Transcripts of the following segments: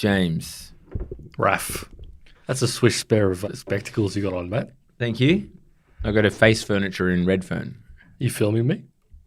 James. Raf. That's a swish pair of spectacles you got on, mate. Thank you. I got a face furniture in Redfern. You filming me?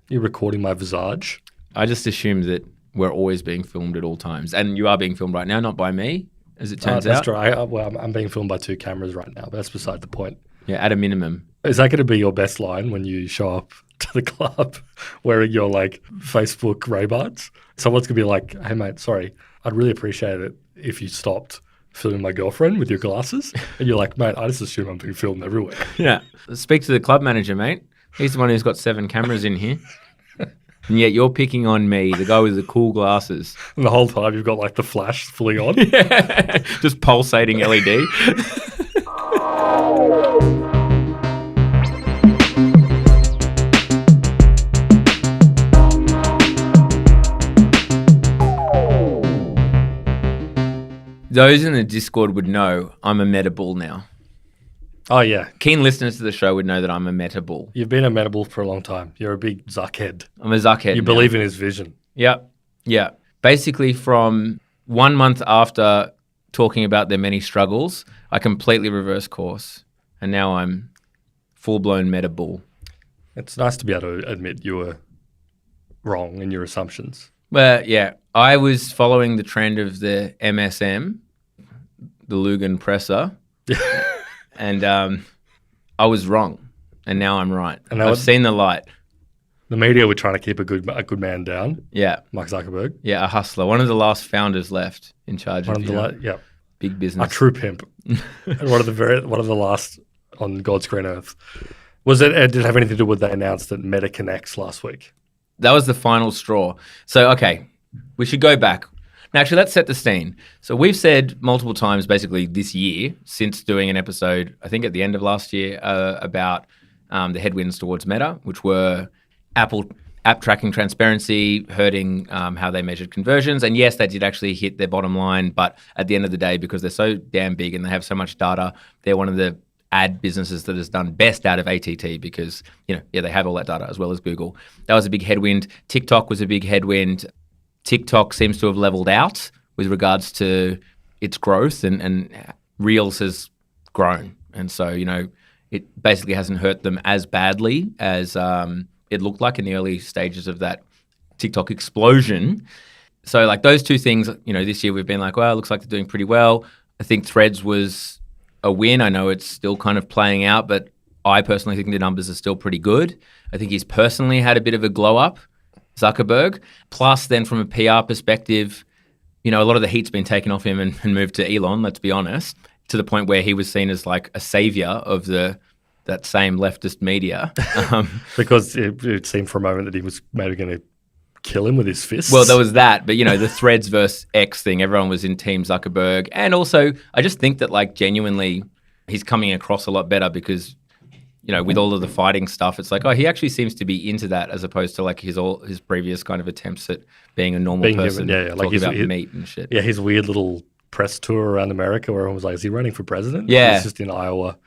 You recording my visage? I just assumed that we're always being filmed at all times. And you are being filmed right now, not by me, as it turns that's out. true. I'm being filmed by 2 cameras right now, but that's beside the point. Yeah, at a minimum. Is that going to be your best line when you show up to the club wearing your Facebook Ray-Bans? Someone's going to be like, hey, mate, sorry, I'd really appreciate it if you stopped filming my girlfriend with your glasses. And you're like, mate, I just assume I'm being filmed everywhere. Yeah. Speak to the club manager, mate. He's the one who's got 7 cameras in here. And yet you're picking on me, the guy with the cool glasses. And the whole time you've got the flash fully on. Yeah. Just pulsating LED. Those in the Discord would know I'm a meta bull now. Oh, yeah. Keen listeners to the show would know that I'm a meta bull. You've been a meta bull for a long time. You're a big Zuckhead. I'm a Zuckhead. You believe in his vision. Yep. Yeah. Basically, from 1 month after talking about their many struggles, I completely reversed course. And now I'm full-blown meta bull. It's nice to be able to admit you were wrong in your assumptions. Well, yeah. I was following the trend of the MSM, the Lugan presser. And I was wrong, and now I'm right. And I've seen the light. The media were trying to keep a good man down. Yeah. Mark Zuckerberg. Yeah, a hustler. One of the last founders left in charge of big business. A true pimp. And one of the last on God's green earth. Did it have anything to do with they announced that Meta connects last week? That was the final straw. So, okay, we should go back. Now, actually, let's set the scene. So we've said multiple times basically this year, since doing an episode, I think at the end of last year, about the headwinds towards Meta, which were Apple app tracking transparency, hurting how they measured conversions. And yes, they did actually hit their bottom line. But at the end of the day, because they're so damn big and they have so much data, they're one of the ad businesses that has done best out of ATT because, they have all that data as well as Google. That was a big headwind. TikTok was a big headwind. TikTok seems to have leveled out with regards to its growth and Reels has grown. And so, it basically hasn't hurt them as badly as it looked like in the early stages of that TikTok explosion. So those two things, this year we've been like, well, it looks like they're doing pretty well. I think Threads was a win. I know it's still kind of playing out, but I personally think the numbers are still pretty good. I think he's personally had a bit of a glow up. Zuckerberg. Plus, then from a PR perspective, a lot of the heat's been taken off him and moved to Elon, let's be honest, to the point where he was seen as a savior of that same leftist media. Because it seemed for a moment that he was maybe going to kill him with his fists. Well, there was that, but the Threads versus X thing, everyone was in Team Zuckerberg. And also, I just think that genuinely he's coming across a lot better because with all of the fighting stuff, it's he actually seems to be into that as opposed to his previous kind of attempts at being a normal person, talking about meat and shit. Yeah, his weird little press tour around America where everyone was like, is he running for president? Yeah. He's just in Iowa.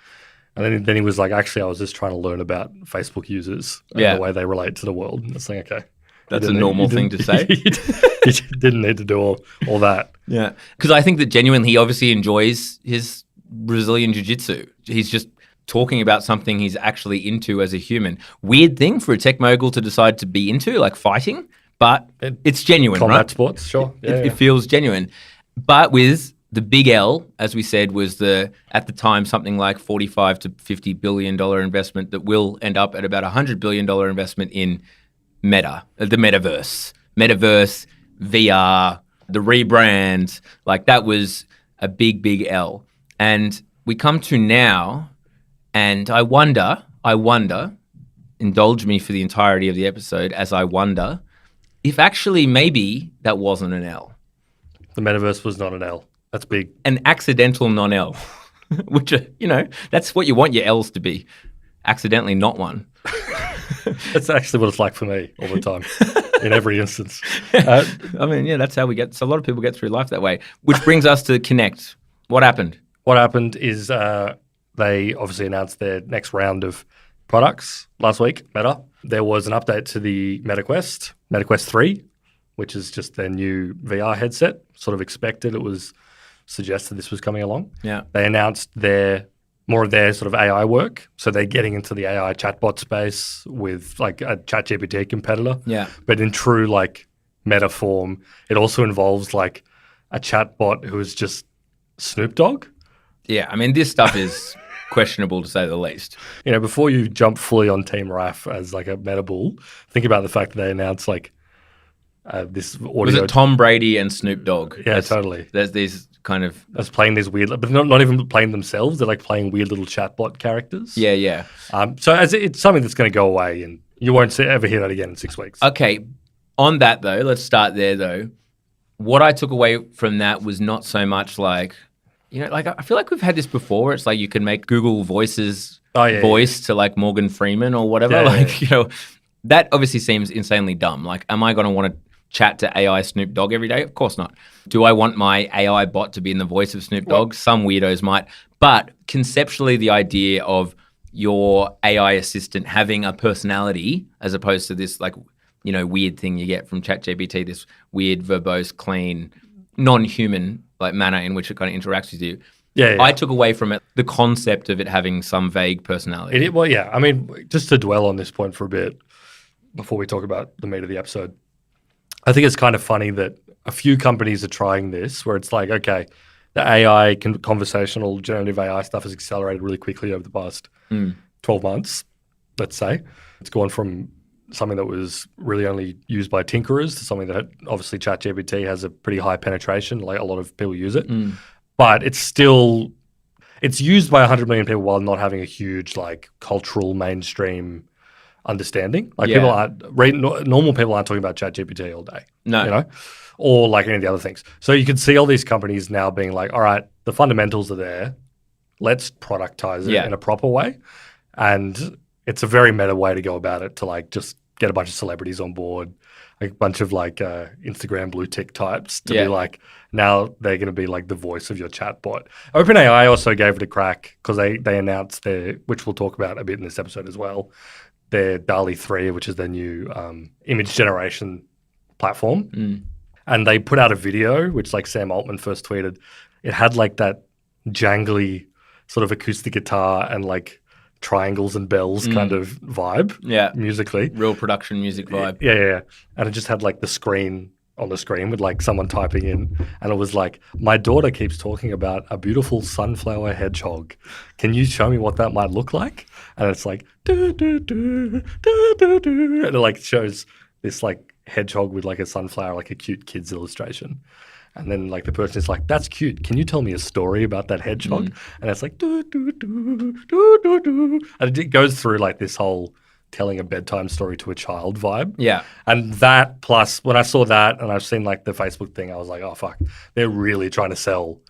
And then he was like, actually, I was just trying to learn about Facebook users and the way they relate to the world. And it's okay. That's a normal thing to say. You didn't need to do all that. Yeah. Because I think that genuinely he obviously enjoys his Brazilian jiu-jitsu. He's just talking about something he's actually into as a human. Weird thing for a tech mogul to decide to be into, fighting, but it's genuine, combat right? Sports, sure. It feels genuine. But with the big L, as we said, was at the time something like $45 to $50 billion investment that will end up at about $100 billion investment in Meta, the metaverse, VR, the rebrand. That was a big, big L. And we come to now. And I wonder, indulge me for the entirety of the episode as I wonder, if actually maybe that wasn't an L. The metaverse was not an L. That's big. An accidental non-L, which, that's what you want your L's to be, accidentally not one. That's actually what it's like for me all the time, in every instance. That's how we get, so a lot of people get through life that way, which brings us to Connect. What happened? What happened is... they obviously announced their next round of products last week, Meta. There was an update to the MetaQuest 3, which is just their new VR headset. Sort of expected. It was suggested this was coming along. Yeah. They announced more of their sort of AI work. So they're getting into the AI chatbot space with like a ChatGPT competitor. Yeah. But in true like meta form, it also involves like a chatbot who is just Snoop Dogg. Yeah. I mean, this stuff is questionable to say the least. You know, before you jump fully on Team Raf as like a meta bull, think about the fact that they announced like this audio. Was it Tom Brady and Snoop Dogg? Yeah, totally. There's these kind of... That's playing these weird, but not even playing themselves. They're like playing weird little chatbot characters. Yeah, yeah. So it's something that's going to go away and you won't ever hear that again in 6 weeks. Okay. On that though, let's start there though. What I took away from that was not so much like, you know, like I feel like we've had this before. It's like you can make Google Voices voice to like Morgan Freeman or whatever. You know, that obviously seems insanely dumb. Like, am I going to want to chat to AI Snoop Dogg every day? Of course not. Do I want my AI bot to be in the voice of Snoop Dogg? Some weirdos might. But conceptually, the idea of your AI assistant having a personality as opposed to this like, you know, weird thing you get from ChatGPT, this weird, verbose, clean, non-human like manner in which it kind of interacts with you. Yeah. I took away from it the concept of it having some vague personality. Well, yeah. I mean, just to dwell on this point for a bit before we talk about the meat of the episode, I think it's kind of funny that a few companies are trying this where it's like, okay, the AI, conversational, generative AI stuff has accelerated really quickly over the past 12 months, let's say. It's gone from something that was really only used by tinkerers to something that obviously ChatGPT has a pretty high penetration, like a lot of people use it. But it's used by 100 million people while not having a huge like cultural mainstream understanding. Like normal people aren't talking about ChatGPT all day. No. You know? Or like any of the other things. So you can see all these companies now being like, all right, the fundamentals are there. Let's productize it in a proper way. And it's a very meta way to go about it, to like just get a bunch of celebrities on board, a bunch of like Instagram blue tick types to be like, now they're going to be like the voice of your chatbot. OpenAI also gave it a crack because they announced which we'll talk about a bit in this episode as well, their DALL-E 3, which is their new image generation platform. And they put out a video, which like Sam Altman first tweeted. It had like that jangly sort of acoustic guitar and like triangles and bells kind of vibe musically. Real production music vibe. Yeah. And it just had like the screen on the screen with like someone typing in. And it was like, my daughter keeps talking about a beautiful sunflower hedgehog. Can you show me what that might look like? And it's like, do, do, do, do, do, do. And it like shows this like hedgehog with like a sunflower, like a cute kid's illustration. And then like the person is like, that's cute. Can you tell me a story about that hedgehog? And it's like, do, do, do, do, do, do. And it goes through like this whole telling a bedtime story to a child vibe. Yeah. And that plus when I saw that and I've seen like the Facebook thing, I was like, oh, fuck. They're really trying to sell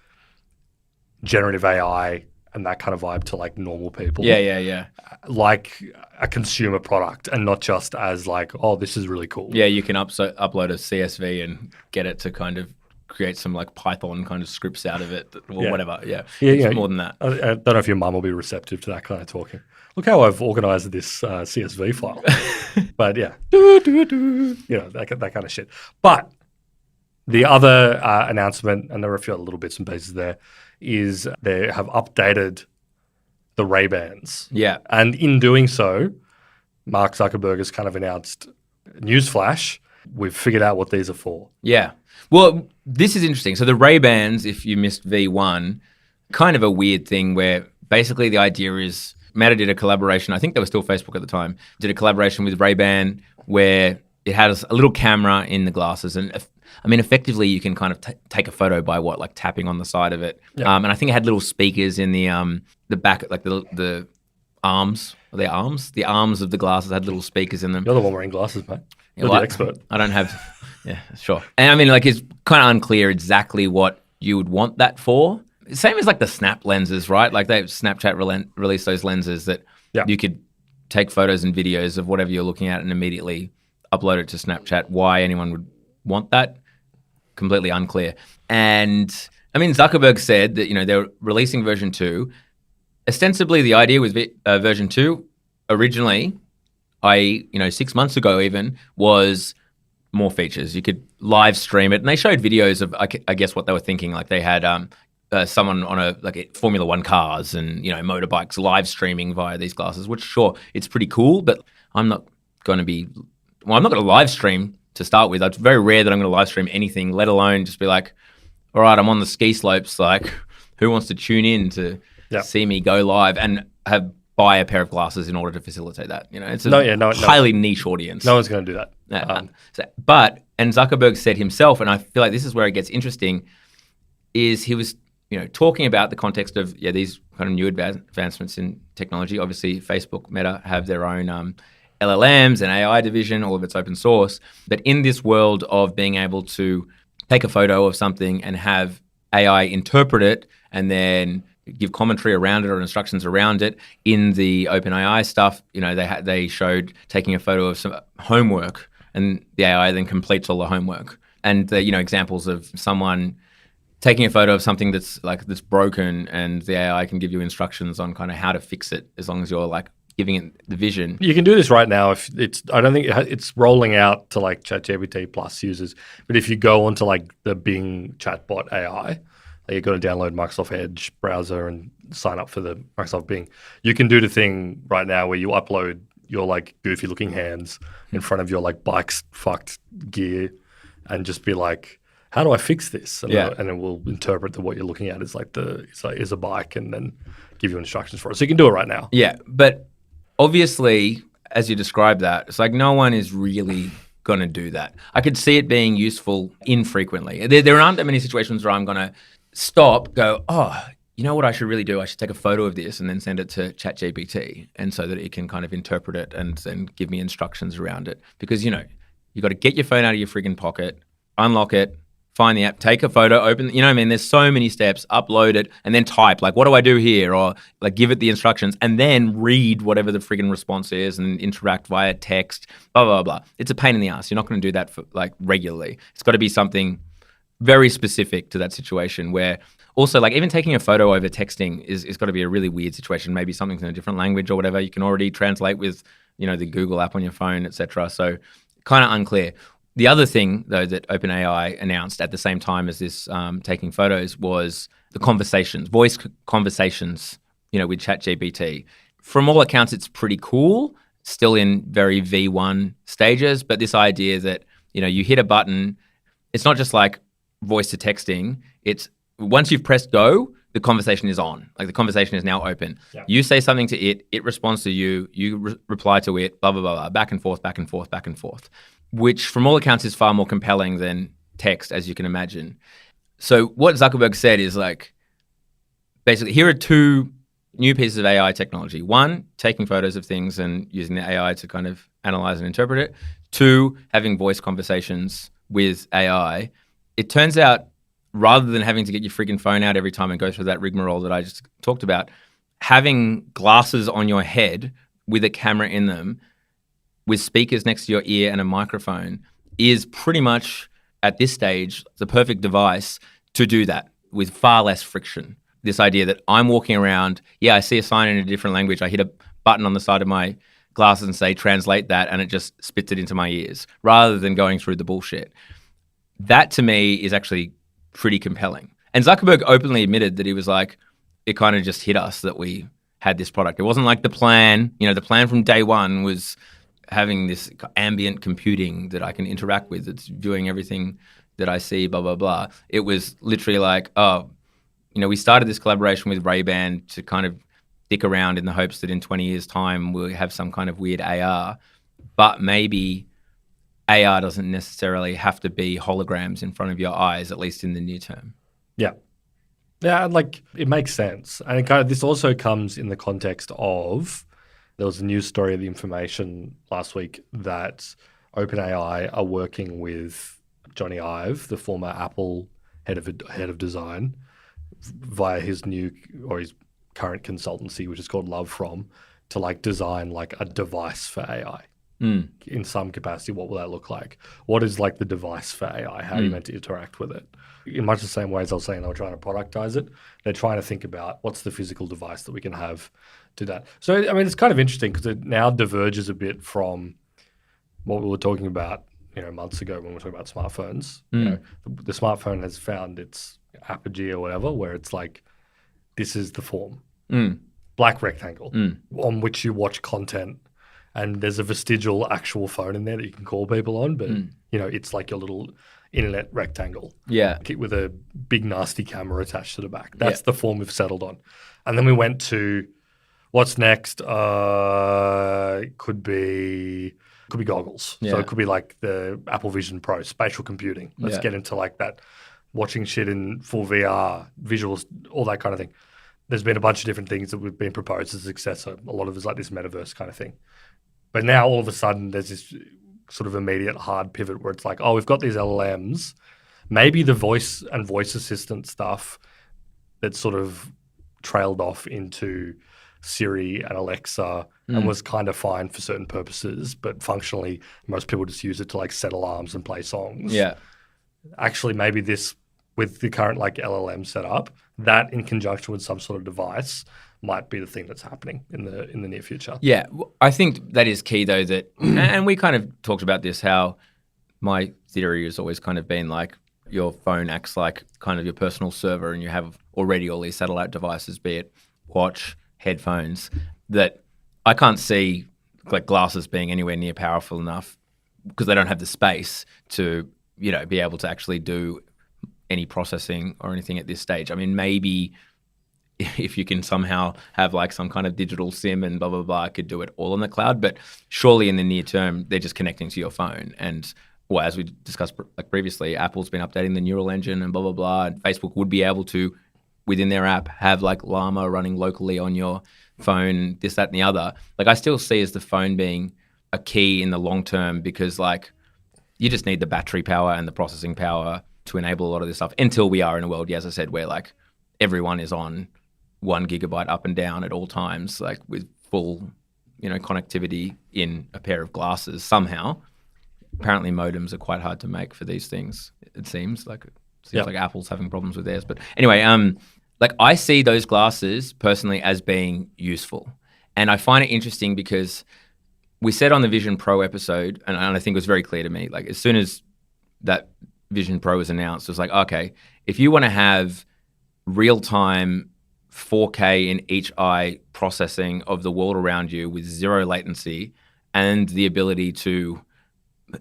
generative AI and that kind of vibe to like normal people. Yeah. Like a consumer product and not just as like, oh, this is really cool. Yeah, you can upload a CSV and get it to kind of create some like Python kind of scripts out of it or whatever. Yeah. It's more than that. I don't know if your mum will be receptive to that kind of talking. Look how I've organized this CSV file. But yeah, you know, that kind of shit. But the other announcement, and there are a few other little bits and pieces there, is they have updated the Ray-Bans. Yeah. And in doing so, Mark Zuckerberg has kind of announced, newsflash, we've figured out what these are for. Yeah. Well, this is interesting. So the Ray-Bans, if you missed V1, kind of a weird thing where basically the idea is Meta did a collaboration, I think they were still Facebook at the time, did a collaboration with Ray-Ban where it had a little camera in the glasses. And I mean, effectively you can kind of take a photo by like tapping on the side of it. Yeah. And I think it had little speakers in the back, like the arms. Are they arms? The arms of the glasses had little speakers in them. You're the one wearing glasses, mate. You're the expert. I don't have... Yeah, sure. And I mean, like, it's kind of unclear exactly what you would want that for. Same as like the Snap lenses, right? Like Snapchat released those lenses that you could take photos and videos of whatever you're looking at and immediately upload it to Snapchat. Why anyone would want that, completely unclear. And I mean, Zuckerberg said that, you know, they're releasing version 2. Ostensibly, the idea with version 2 originally, 6 months ago even, was more features. You could live stream it, and they showed videos of, I guess, what they were thinking. Like they had someone on a Formula One cars and motorbikes live streaming via these glasses. Which, sure, it's pretty cool, but I'm not going to live stream to start with. It's very rare that I'm going to live stream anything, let alone just be like, all right, I'm on the ski slopes. Like, who wants to tune in to see me go live and buy a pair of glasses in order to facilitate that? It's a highly niche audience. No one's going to do that. And Zuckerberg said himself, and I feel like this is where it gets interesting, is he was talking about the context of these kind of new advancements in technology. Obviously, Facebook, Meta have their own LLMs and AI division, all of it's open source. But in this world of being able to take a photo of something and have AI interpret it and then give commentary around it or instructions around it, in the OpenAI stuff, they showed taking a photo of some homework and the AI then completes all the homework. And the examples of someone taking a photo of something that's broken and the AI can give you instructions on kind of how to fix it as long as you're giving it the vision. You can do this right now. I don't think it's rolling out to ChatGPT Plus users, but if you go onto the Bing chatbot AI, you're going to download Microsoft Edge browser and sign up for the Microsoft Bing. You can do the thing right now where you upload your goofy looking hands in front of your bike's fucked gear and just be like, how do I fix this? And it will interpret that what you're looking at is is a bike and then give you instructions for it. So you can do it right now. Yeah, but obviously, as you described that, it's no one is really going to do that. I could see it being useful infrequently. There aren't that many situations where I'm going to stop, go, oh, you know what I should really do? I should take a photo of this and then send it to ChatGPT, and so that it can kind of interpret it and then give me instructions around it. Because, you got to get your phone out of your friggin' pocket, unlock it, find the app, take a photo, open, there's so many steps, upload it, and then type, what do I do here? Or give it the instructions and then read whatever the friggin' response is and interact via text, blah, blah, blah. It's a pain in the ass. You're not going to do that for regularly. It's got to be something very specific to that situation where also even taking a photo over texting is got to be a really weird situation. Maybe something's in a different language or whatever. You can already translate with, the Google app on your phone, etc. So kind of unclear. The other thing, though, that OpenAI announced at the same time as this taking photos was the conversations, voice conversations, with ChatGPT. From all accounts, it's pretty cool, still in very V1 stages, but this idea that, you hit a button, it's not just voice to texting, it's once you've pressed go, the conversation is on. The conversation is now open. Yeah. You say something to it, it responds to you, you reply to it, blah, blah, blah, blah, back and forth, back and forth, back and forth. Which from all accounts is far more compelling than text, as you can imagine. So what Zuckerberg said is basically, here are two new pieces of AI technology. One, taking photos of things and using the AI to kind of analyze and interpret it. Two, having voice conversations with AI. It turns out, rather than having to get your friggin' phone out every time and go through that rigmarole that I just talked about, having glasses on your head with a camera in them with speakers next to your ear and a microphone is pretty much, at this stage, the perfect device to do that with far less friction. This idea that I'm walking around, I see a sign in a different language, I hit a button on the side of my glasses and say, translate that, and it just spits it into my ears, rather than going through the bullshit. That, to me, is actually pretty compelling. And Zuckerberg openly admitted that he was it kind of just hit us that we had this product. It wasn't the plan. The plan from day one was having this ambient computing that I can interact with. It's viewing everything that I see, blah, blah, blah. It was literally we started this collaboration with Ray-Ban to kind of dick around in the hopes that in 20 years' time we'll have some kind of weird AR. But maybe AR doesn't necessarily have to be holograms in front of your eyes, at least in the near term. Yeah. Yeah, it makes sense. And this also comes in the context of, there was a news story of The Information last week that OpenAI are working with Jony Ive, the former Apple head of design, via his current consultancy, which is called Love From, to design a device for AI. In some capacity. What will that look like? What is the device for AI? How are you meant to interact with it? In much the same way as I was saying they were trying to productize it, they're trying to think about what's the physical device that we can have to that. So, it's kind of interesting because it now diverges a bit from what we were talking about months ago when we were talking about smartphones. The smartphone has found its apogee or whatever, where it's like, this is the form. Black rectangle on which you watch content, and there's a vestigial actual phone in there that you can call people on, but it's like your little internet rectangle. Yeah. With a big nasty camera attached to the back. That's the form we've settled on. And then we went to what's next? Could be goggles. So it could be like the Apple Vision Pro, spatial computing. Let's get into like that, watching shit in full VR, visuals, all that kind of thing. There's been a bunch of different things that we've been proposed as a success. So a lot of it's like this metaverse kind of thing. But now all of a sudden there's this sort of immediate hard pivot where it's like, oh, we've got these LLMs. Maybe the voice and voice assistant stuff that sort of trailed off into Siri and Alexa and was kind of fine for certain purposes, but functionally most people just use it to like set alarms and play songs. Yeah. Actually, maybe this, with the current like LLM setup, that in conjunction with some sort of device might be the thing that's happening in the near future. Yeah, I think that is key though, that, and we kind of talked about this, how my theory has always kind of been like your phone acts like kind of your personal server, and you have already all these satellite devices, be it watch, headphones, that I can't see like glasses being anywhere near powerful enough because they don't have the space to, be able to actually do any processing or anything at this stage. I mean, maybe if you can somehow have like some kind of digital SIM and blah, blah, blah, I could do it all on the cloud. But surely in the near term, they're just connecting to your phone. And well, as we discussed like previously, Apple's been updating the neural engine and blah, blah, blah. And Facebook would be able to, within their app, have like Llama running locally on your phone, this, that, and the other. Like I still see as the phone being a key in the long term, because like you just need the battery power and the processing power to enable a lot of this stuff until we are in a world, as I said, where like everyone is on 1 gigabyte up and down at all times, like with full, connectivity in a pair of glasses somehow. Apparently modems are quite hard to make for these things. It seems like Apple's having problems with theirs. But anyway, like I see those glasses personally as being useful. And I find it interesting because we said on the Vision Pro episode, and I think it was very clear to me, like as soon as that Vision Pro was announced, it was like, okay, if you want to have real-time 4K in each eye processing of the world around you with zero latency and the ability to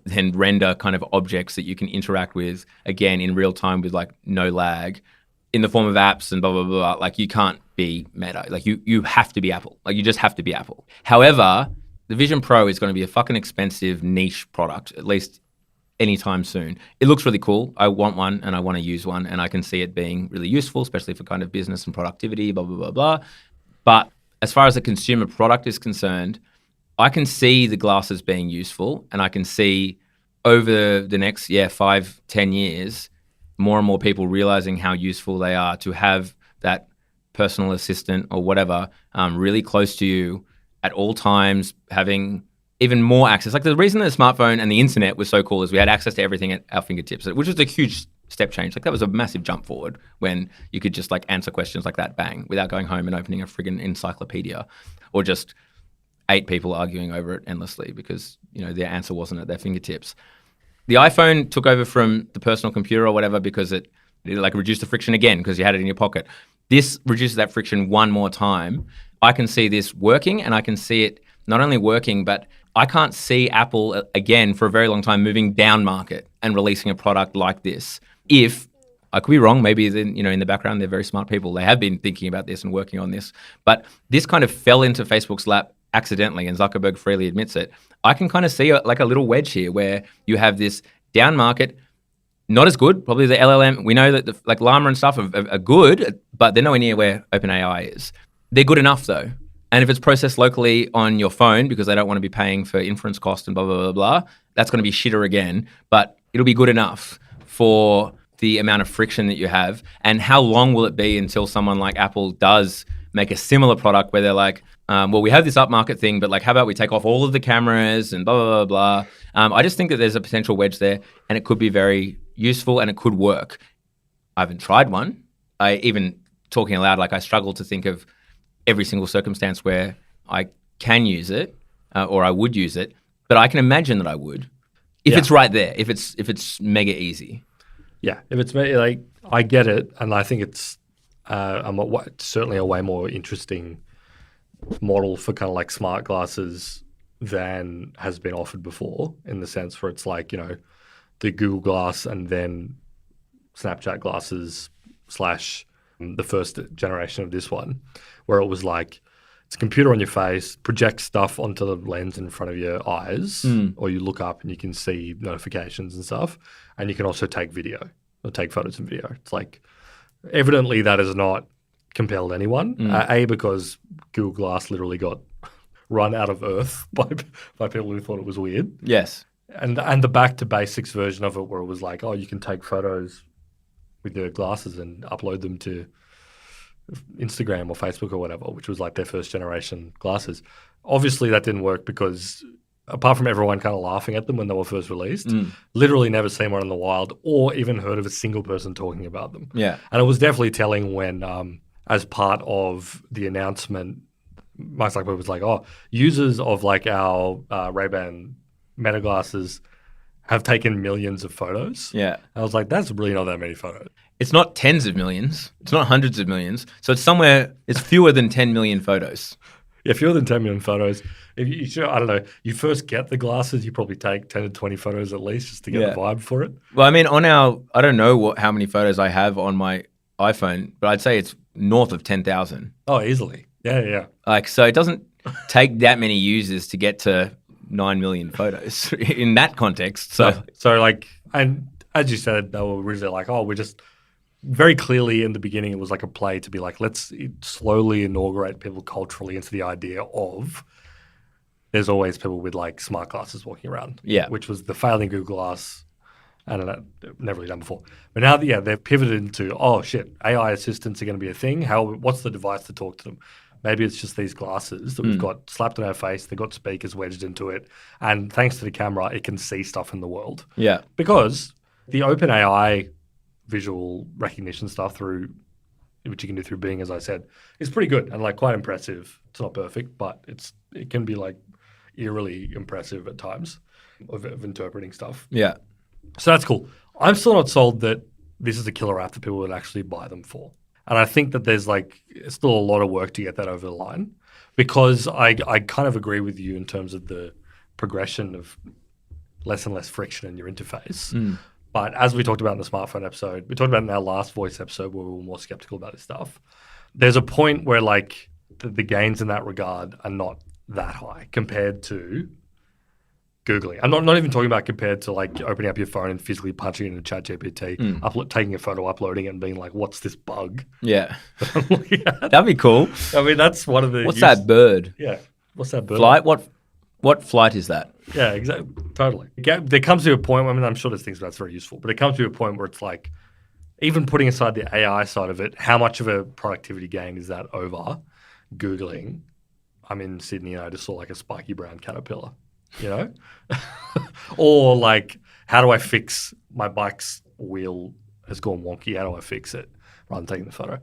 then render kind of objects that you can interact with, again, in real time with like no lag, in the form of apps and blah, blah, blah, like you can't be Meta. Like you have to be Apple. Like you just have to be Apple. However, the Vision Pro is going to be a fucking expensive niche product, at least anytime soon. It looks really cool. I want one and I want to use one, and I can see it being really useful, especially for kind of business and productivity, blah, blah, blah, blah. But as far as the consumer product is concerned, I can see the glasses being useful, and I can see over the next 5-10 years, more and more people realizing how useful they are to have that personal assistant or whatever really close to you at all times, having even more access. Like the reason that the smartphone and the internet was so cool is we had access to everything at our fingertips, which was a huge step change. Like that was a massive jump forward when you could just like answer questions like that, bang, without going home and opening a friggin' encyclopedia or just 8 people arguing over it endlessly because, their answer wasn't at their fingertips. The iPhone took over from the personal computer or whatever because it like reduced the friction again because you had it in your pocket. This reduces that friction one more time. I can see this working, and I can see it not only working, but I can't see Apple again for a very long time moving down market and releasing a product like this. If I could be wrong, maybe in the background they're very smart people. They have been thinking about this and working on this, but this kind of fell into Facebook's lap accidentally, and Zuckerberg freely admits it. I can kind of see a little wedge here where you have this down market, not as good. Probably the LLM. We know that like Llama and stuff are good, but they're nowhere near where OpenAI is. They're good enough though. And if it's processed locally on your phone because they don't want to be paying for inference cost and blah, blah, blah, blah, that's going to be shitter again. But it'll be good enough for the amount of friction that you have. And how long will it be until someone like Apple does make a similar product where they're like, well, we have this upmarket thing, but like, how about we take off all of the cameras and blah, blah, blah, blah. I just think that there's a potential wedge there, and it could be very useful and it could work. I haven't tried one. Even talking aloud, like I struggle to think of every single circumstance where I can use it or I would use it, but I can imagine that I would. If Yeah. it's right there, if it's mega easy. Yeah, if it's like, I get it, and I think it's certainly a way more interesting model for kind of like smart glasses than has been offered before, in the sense where it's like, the Google Glass and then Snapchat glasses / the first generation of this one, where it was like, it's a computer on your face, projects stuff onto the lens in front of your eyes, or you look up and you can see notifications and stuff, and you can also take video or take photos and video. It's like, evidently that has not compelled anyone. Because Google Glass literally got run out of Earth by people who thought it was weird. Yes. And the back to basics version of it, where it was like, oh, you can take photos with your glasses and upload them to Instagram or Facebook or whatever, which was like their first generation glasses. Obviously that didn't work because, apart from everyone kind of laughing at them when they were first released, literally never seen one in the wild or even heard of a single person talking about them. Yeah. And it was definitely telling when, as part of the announcement, Mark Zuckerberg was like, oh, users of like our Ray-Ban Meta glasses have taken millions of photos. Yeah. I was like, that's really not that many photos. It's not tens of millions. It's not hundreds of millions. So it's fewer than 10 million photos. Yeah, fewer than 10 million photos. If I don't know, you first get the glasses, you probably take 10 to 20 photos at least just to get the vibe for it. Well, I mean, I don't know how many photos I have on my iPhone, but I'd say it's north of 10,000. Oh, easily. Yeah. Like, so it doesn't take that many users to get to 9 million photos in that context. So like, and as you said, they were originally like, oh, we're just very clearly in the beginning, it was like a play to be like, let's slowly inaugurate people culturally into the idea of there's always people with like smart glasses walking around. Yeah. Which was the failing Google Glass. I don't know, never really done before. But now, they've pivoted into, oh shit, AI assistants are going to be a thing. What's the device to talk to them? Maybe it's just these glasses that we've got slapped on our face. They've got speakers wedged into it. And thanks to the camera, it can see stuff in the world. Yeah. Because the OpenAI visual recognition stuff which you can do through Bing, as I said, is pretty good and like quite impressive. It's not perfect, but it can be like eerily impressive at times of interpreting stuff. Yeah. So that's cool. I'm still not sold that this is a killer app that people would actually buy them for. And I think that there's like still a lot of work to get that over the line, because I kind of agree with you in terms of the progression of less and less friction in your interface. But as we talked about in the smartphone episode, we talked about in our last voice episode where we were more skeptical about this stuff, there's a point where like the gains in that regard are not that high compared to Googling. I'm not even talking about compared to like opening up your phone and physically punching it into ChatGPT, taking a photo, uploading it, and being like, "What's this bug?" Yeah, that'd be cool. I mean, that's one of the. What's that bird? Yeah, what's that bird? Flight? What flight is that? Yeah, exactly. Totally. There comes to a point. I mean, I'm sure there's things that's very useful, but it comes to a point where it's like, even putting aside the AI side of it, how much of a productivity gain is that over Googling? I'm in Sydney and I just saw like a spiky brown caterpillar. Or like, how do I fix my bike's wheel has gone wonky? How do I fix it rather than taking the photo?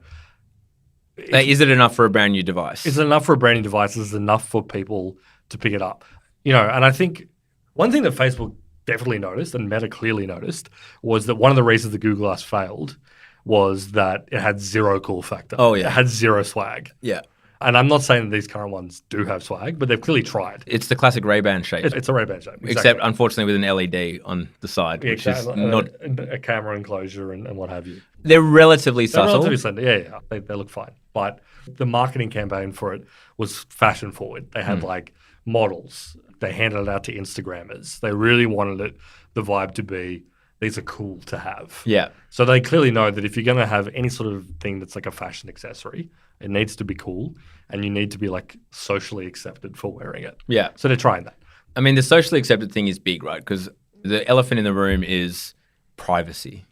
Is it enough for a brand new device? Is it enough for a brand new device? Is it enough for people to pick it up? And I think one thing that Facebook definitely noticed and Meta clearly noticed was that one of the reasons the Google Glass failed was that it had zero cool factor. Oh, yeah. It had zero swag. Yeah. And I'm not saying that these current ones do have swag, but they've clearly tried. It's the classic Ray-Ban shape. It's a Ray-Ban shape. Exactly. Except, unfortunately, with an LED on the side, which is not... A camera enclosure and what have you. They're relatively subtle. Relatively slender. Yeah. They look fine. But the marketing campaign for it was fashion forward. They had like models. They handed it out to Instagrammers. They really wanted the vibe to be, these are cool to have. Yeah. So they clearly know that if you're going to have any sort of thing that's like a fashion accessory, it needs to be cool and you need to be like socially accepted for wearing it. Yeah. So they're trying that. I mean, the socially accepted thing is big, right? Because the elephant in the room is privacy.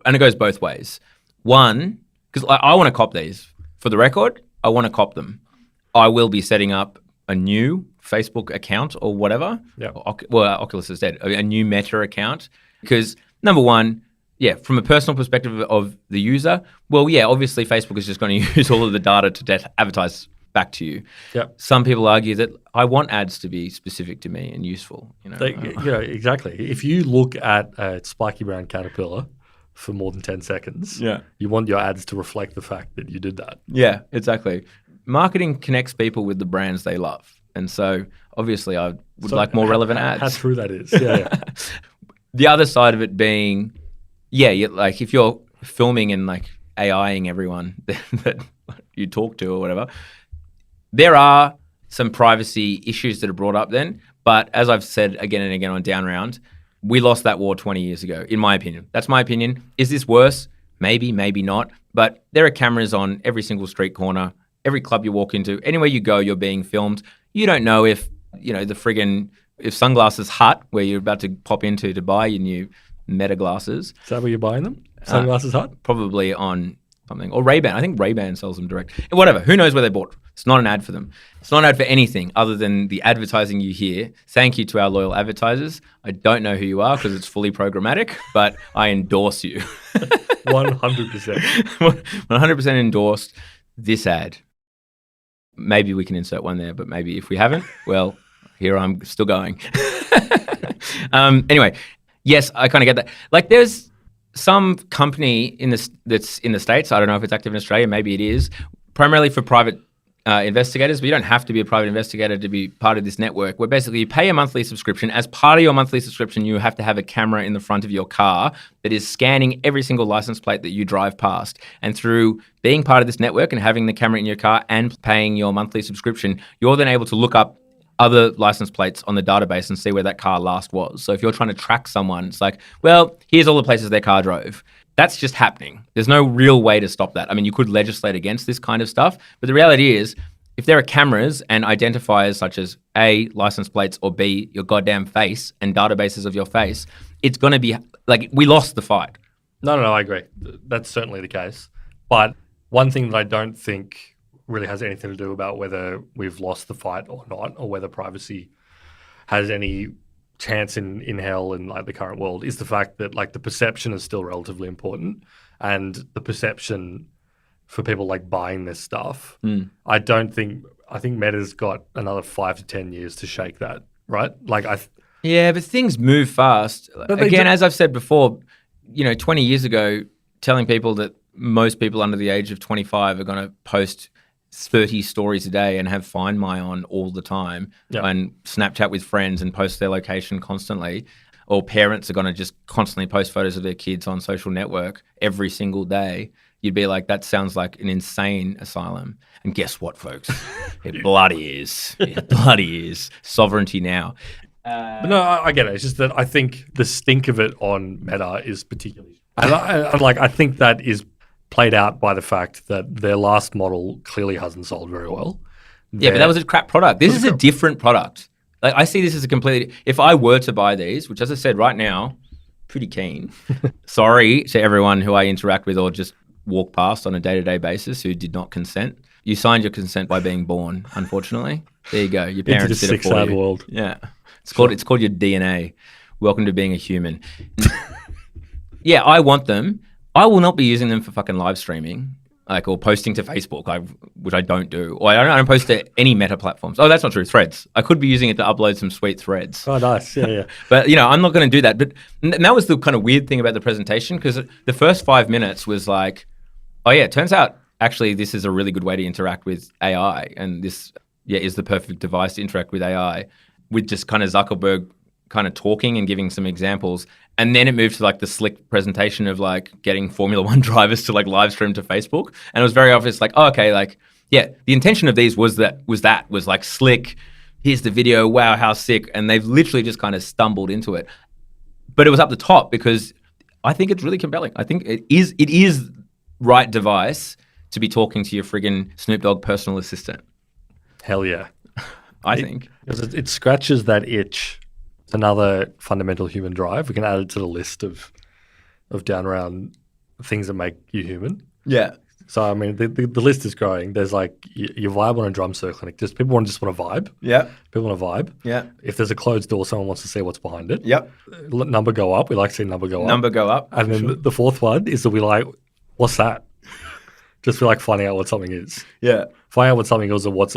And it goes both ways. One, because I want to cop these. For the record, I want to cop them. I will be setting up a new Facebook account or whatever. Yeah. Oculus is dead. A new Meta account. Because number one, yeah, from a personal perspective of the user, well, yeah, obviously Facebook is just going to use all of the data to advertise back to you. Yep. Some people argue that I want ads to be specific to me and useful. Exactly. If you look at a spiky brown caterpillar for more than 10 seconds, you want your ads to reflect the fact that you did that. Yeah, exactly. Marketing connects people with the brands they love. And so obviously I would like more relevant ads. How true that is. Yeah. The other side of it being, like if you're filming and like AIing everyone that you talk to or whatever, there are some privacy issues that are brought up then. But as I've said again and again on Down Round, we lost that war 20 years ago, in my opinion. That's my opinion. Is this worse? Maybe, maybe not. But there are cameras on every single street corner, every club you walk into, anywhere you go, you're being filmed. You don't know if, if Sunglasses Hut, where you're about to pop into to buy your new Meta glasses. Is that where you're buying them? Sunglasses Hut? Probably on something. Or Ray-Ban. I think Ray-Ban sells them direct. Whatever. Who knows where they bought? It's not an ad for them. It's not an ad for anything other than the advertising you hear. Thank you to our loyal advertisers. I don't know who you are because it's fully programmatic, but I endorse you. 100%. 100% endorsed this ad. Maybe we can insert one there, but maybe if we haven't, well, here I'm still going. Anyway, yes, I kind of get that. Like there's some company that's in the States, I don't know if it's active in Australia, maybe it is, primarily for private investigators, but you don't have to be a private investigator to be part of this network, where basically you pay a monthly subscription. As part of your monthly subscription, you have to have a camera in the front of your car that is scanning every single license plate that you drive past. And through being part of this network and having the camera in your car and paying your monthly subscription, you're then able to look up other license plates on the database and see where that car last was. So if you're trying to track someone, it's like, well, here's all the places their car drove. That's just happening. There's no real way to stop that. I mean, you could legislate against this kind of stuff, but the reality is, if there are cameras and identifiers such as A, license plates, or B, your goddamn face and databases of your face, it's going to be like, we lost the fight. No, I agree. That's certainly the case. But one thing that I don't think really has anything to do about whether we've lost the fight or not, or whether privacy has any chance in hell in like the current world, is the fact that like the perception is still relatively important, and the perception for people like buying this stuff, I think Meta's got another 5 to 10 years to shake that, right? Like yeah, but things move fast. Again, as I've said before, 20 years ago, telling people that most people under the age of 25 are going to post 30 stories a day and have Find My on all the time and Snapchat with friends and post their location constantly, or parents are going to just constantly post photos of their kids on social network every single day, you'd be like, that sounds like an insane asylum. And guess what, folks? It bloody is. It bloody is. Sovereignty now. But no, I get it. It's just that I think the stink of it on Meta is particularly... I think that is played out by the fact that their last model clearly hasn't sold very well. Yeah, but that was a crap product. This is a different product. Like, I see this as a completely... If I were to buy these, which as I said right now, pretty keen. Sorry to everyone who I interact with or just walk past on a day-to-day basis who did not consent. You signed your consent by being born, unfortunately. There you go. Your parents did it for you. World. Yeah. It's called your DNA. Welcome to being a human. Yeah, I want them. I will not be using them for fucking live streaming, or posting to Facebook, which I don't do. Or I don't post to any Meta platforms. Oh, that's not true. Threads. I could be using it to upload some sweet threads. Oh, nice. Yeah. But, I'm not going to do that. But and that was the kind of weird thing about the presentation, because the first 5 minutes was like, oh, yeah, it turns out actually this is a really good way to interact with AI. And this, is the perfect device to interact with AI, with just kind of Zuckerberg kind of talking and giving some examples. And then it moved to like the slick presentation of like getting Formula One drivers to like live stream to Facebook. And it was very obvious, like, oh, okay, like, yeah, the intention of these was like slick. Here's the video. Wow, how sick. And they've literally just kind of stumbled into it. But it was up the top because I think it's really compelling. I think it is right device to be talking to your friggin' Snoop Dogg personal assistant. Hell yeah. I think. It scratches that itch. It's another fundamental human drive. We can add it to the list of down around things that make you human. Yeah. So, I mean, the list is growing. There's like, you vibe on a drum circle. Like, just people just want to vibe. Yeah. People want to vibe. Yeah. If there's a closed door, someone wants to see what's behind it. Yep. Let number go up. We like to see number go up. Number go up. And then the fourth one is that we like, what's that? Just feel like finding out what something is. Yeah. Find out what something is or what's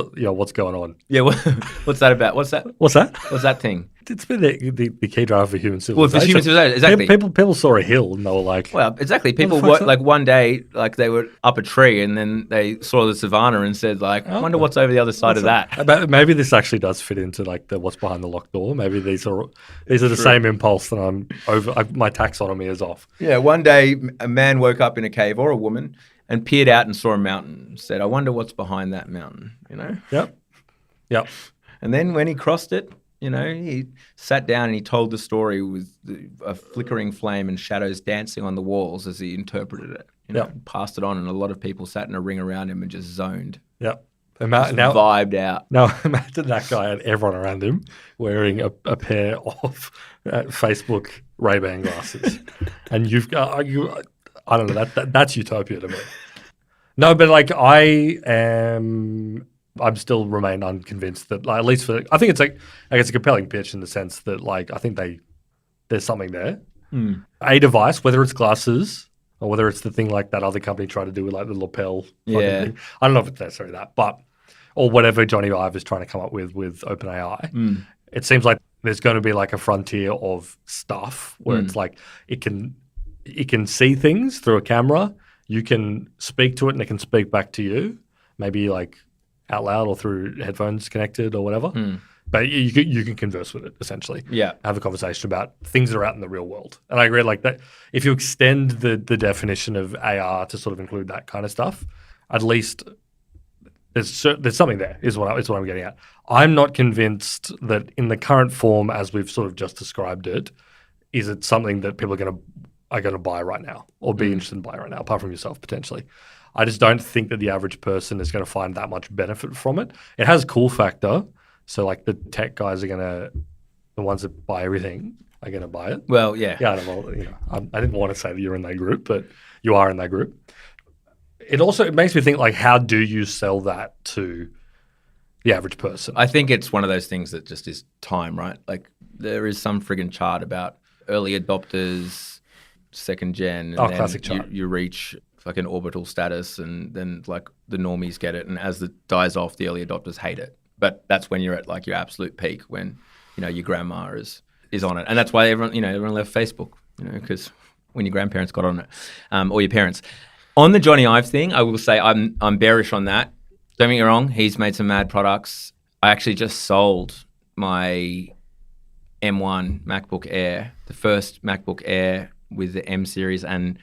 going on. Yeah. What's that about? What's that? What's that? What's that thing? It's been the key driver for human Well, civilization. for human civilization, exactly. People saw a hill and they were like, Well, exactly. People fuck's were that? one day, they were up a tree and then they saw the savannah and said, I wonder what's over the other side of that. Maybe this actually does fit into the what's behind the locked door. Maybe these are the same impulse that I'm over. My taxonomy is off. Yeah. One day, a man woke up in a cave, or a woman, and peered out and saw a mountain. And said, "I wonder what's behind that mountain." Yep. And then when he crossed it, he sat down and he told the story with a flickering flame and shadows dancing on the walls as he interpreted it. Passed it on, and a lot of people sat in a ring around him and just zoned. Yep. Vibed out. Now imagine that guy and everyone around him wearing a pair of Facebook Ray-Ban glasses, and you've got I don't know, that's utopia to me. No, but I'm still remain unconvinced that at least I think it's a compelling pitch in the sense that I think there's something there. A device, whether it's glasses or whether it's the thing like that other company tried to do with the lapel fucking thing. I don't know if it's necessarily that, but or whatever Jony Ive is trying to come up with OpenAI. It seems like there's going to be a frontier of stuff where it's it can see things through a camera. You can speak to it and it can speak back to you, maybe out loud or through headphones connected or whatever. But you can converse with it essentially. Yeah. Have a conversation about things that are out in the real world. And I agree that if you extend the definition of AR to sort of include that kind of stuff, at least there's something there is what I'm getting at. I'm not convinced that in the current form as we've sort of just described it, is it something that people are going to buy right now or be interested in buying right now, apart from yourself potentially. I just don't think that the average person is going to find that much benefit from it. It has cool factor. So the tech guys the ones that buy everything are going to buy it. Well, yeah. Yeah, well, I didn't want to say that you're in that group, but you are in that group. It makes me think how do you sell that to the average person? I think it's one of those things that just is time, right? There is some friggin' chart about early adopters, second gen, and then classic chart. You reach an orbital status, and then the normies get it, and as it dies off, the early adopters hate it. But that's when you're at your absolute peak, when your grandma is on it, and that's why everyone left Facebook, because when your grandparents got on it, or your parents. On the Jony Ive thing, I will say I'm bearish on that. Don't get me wrong, he's made some mad products. I actually just sold my M1 MacBook Air, the first MacBook Air with the M series, and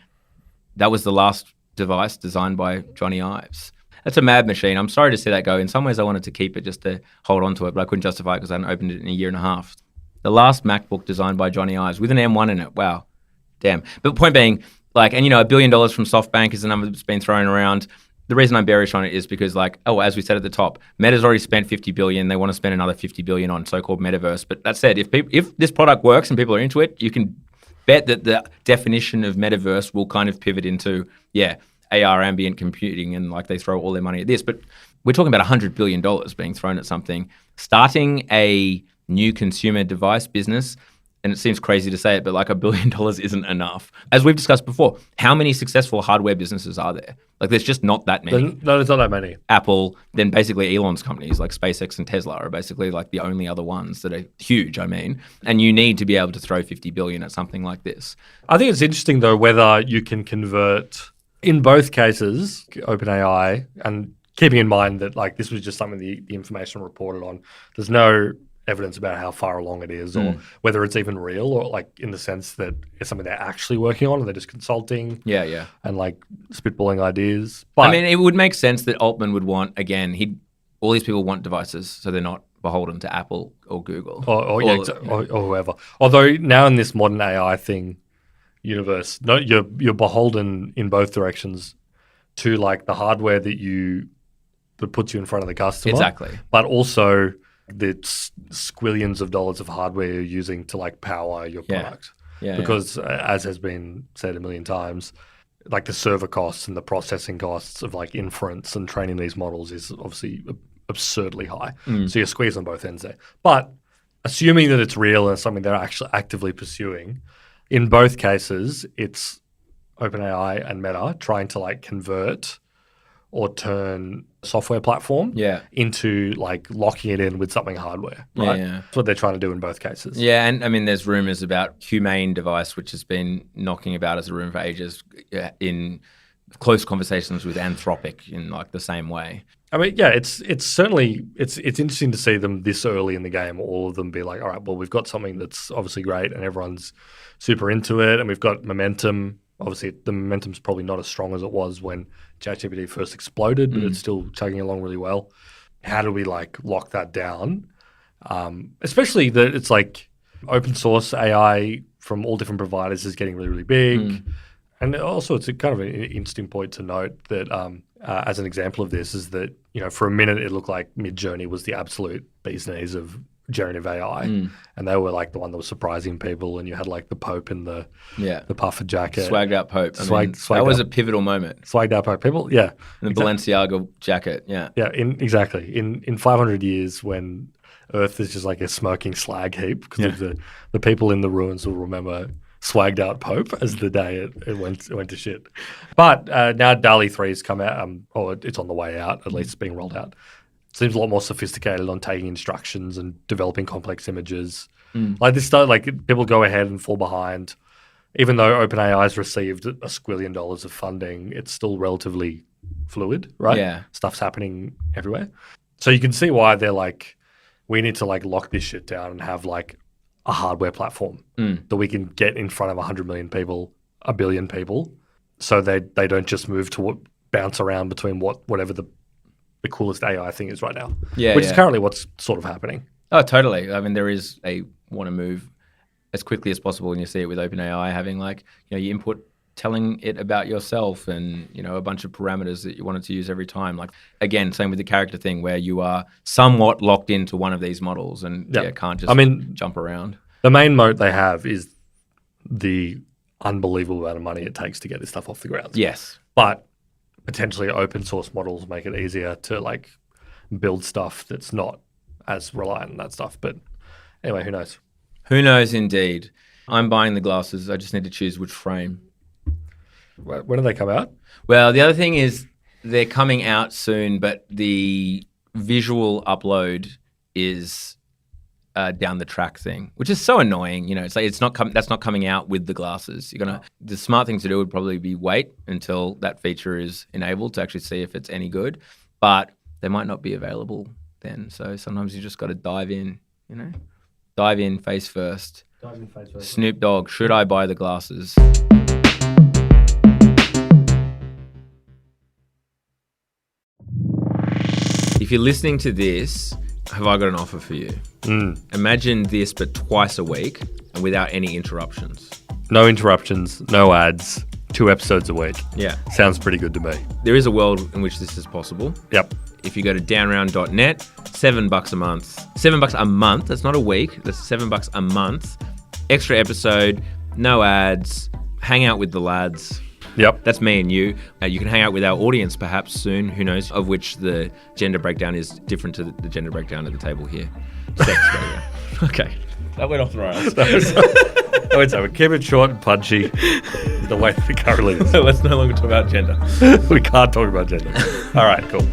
that was the last device designed by Jony Ives. That's a mad machine. I'm sorry to see that go. In some ways, I wanted to keep it just to hold on to it, but I couldn't justify it because I hadn't opened it in a year and a half. The last MacBook designed by Jony Ives with an M1 in it. Wow. Damn. But point being, and $1 billion from SoftBank is the number that's been thrown around. The reason I'm bearish on it is because as we said at the top, Meta's already spent $50 billion. They want to spend another $50 billion on so-called metaverse. But that said, if this product works and people are into it, you can bet that the definition of metaverse will kind of pivot into, AR ambient computing, and they throw all their money at this. But we're talking about $100 billion being thrown at something. Starting a new consumer device business, and it seems crazy to say it, but $1 billion isn't enough. As we've discussed before, how many successful hardware businesses are there? There's just not that many. No, there's not that many. Apple, then basically Elon's companies like SpaceX and Tesla are basically the only other ones that are huge, and you need to be able to throw $50 billion at something like this. I think it's interesting though whether you can convert, in both cases, OpenAI, and keeping in mind that this was just something the information reported on. There's no evidence about how far along it is or whether it's even real, or in the sense that it's something they're actually working on and they're just consulting. Yeah. And spitballing ideas. But it would make sense that Altman would want, again, all these people want devices, so they're not beholden to Apple or Google. Or whoever. Although now in this modern AI thing universe, no, you're beholden in both directions to the hardware that puts you in front of the customer. Exactly. But also the squillions of dollars of hardware you're using to power your product. Because as has been said a million times, the server costs and the processing costs of inference and training these models is obviously absurdly high. So you're squeezed on both ends there. But assuming that it's real and something they're actually actively pursuing, in both cases, it's OpenAI and Meta trying to convert or turn software platform into like locking it in with something hardware, right? Yeah. That's what they're trying to do in both cases. Yeah, and I mean, there's rumors about Humane device, which has been knocking about as a rumor for ages in close conversations with Anthropic in like the same way. I mean, yeah, it's certainly it's interesting to see them this early in the game, all of them be like, all right, well, we've got something that's obviously great and everyone's super into it, and we've got momentum. Obviously, the momentum's probably not as strong as it was when ChatGPT first exploded, but it's still chugging along really well. How do we like lock that down? Especially that it's like open source AI from all different providers is getting really, really big. And also, it's a kind of an interesting point to note that as an example of this is that, you know, for a minute it looked like Midjourney was the absolute bee's knees of generative AI, and they were like the one that was surprising people. And you had like the Pope in the puffer jacket, swagged out Pope. Swagged that was out. a pivotal moment. Swagged out Pope people, yeah. And the Balenciaga jacket, exactly. In 500 years, when Earth is just like a smoking slag heap, because the people in the ruins will remember swagged out Pope as the day it went to shit. But now DALL-E 3's come out, or it's on the way out, at least it's being rolled out. Seems a lot more sophisticated on taking instructions and developing complex images. Like this stuff, like people go ahead and fall behind. Even though OpenAI has received $1 squillion of funding, it's still relatively fluid, right? Yeah. Stuff's happening everywhere. So you can see why they're like, we need to like lock this shit down and have like a hardware platform that we can get in front of 100 million people, 1 billion people, so they don't just move to bounce around between whatever the coolest AI thing is right now, which is currently what's sort of happening. Oh, totally. I mean, there is want to move as quickly as possible, and you see it with OpenAI having like, you know, you input telling it about yourself and, you know, a bunch of parameters that you want it to use every time. Like, again, same with the character thing where you are somewhat locked into one of these models and can't just jump around. The main moat they have is the unbelievable amount of money it takes to get this stuff off the ground. Yes. But potentially open source models make it easier to like build stuff that's not as reliant on that stuff. But anyway, who knows? Who knows indeed. I'm buying the glasses. I just need to choose which frame. When do they come out? Well, the other thing is they're coming out soon, but the visual upload is down the track thing, which is so annoying. You know, it's like that's not coming out with the glasses. The smart thing to do would probably be wait until that feature is enabled to actually see if it's any good, but they might not be available then. So sometimes you just got to dive in, you know, dive in face first. Snoop Dogg, should I buy the glasses? If you're listening to this, have I got an offer for you? Imagine this, but twice a week and without any interruptions. No interruptions, no ads, 2 episodes a week. Yeah. Sounds pretty good to me. There is a world in which this is possible. Yep. If you go to downround.net, $7 a month. $7 a month, that's not a week, that's $7 a month. Extra episode, no ads, hang out with the lads. Yep. That's me and you. You can hang out with our audience perhaps soon, who knows, of which the gender breakdown is different to the gender breakdown at the table here. Sex breakdown. Okay. That went off the rails. So keep it short and punchy the way it currently is. Let's no longer talk about gender. We can't talk about gender. All right, cool.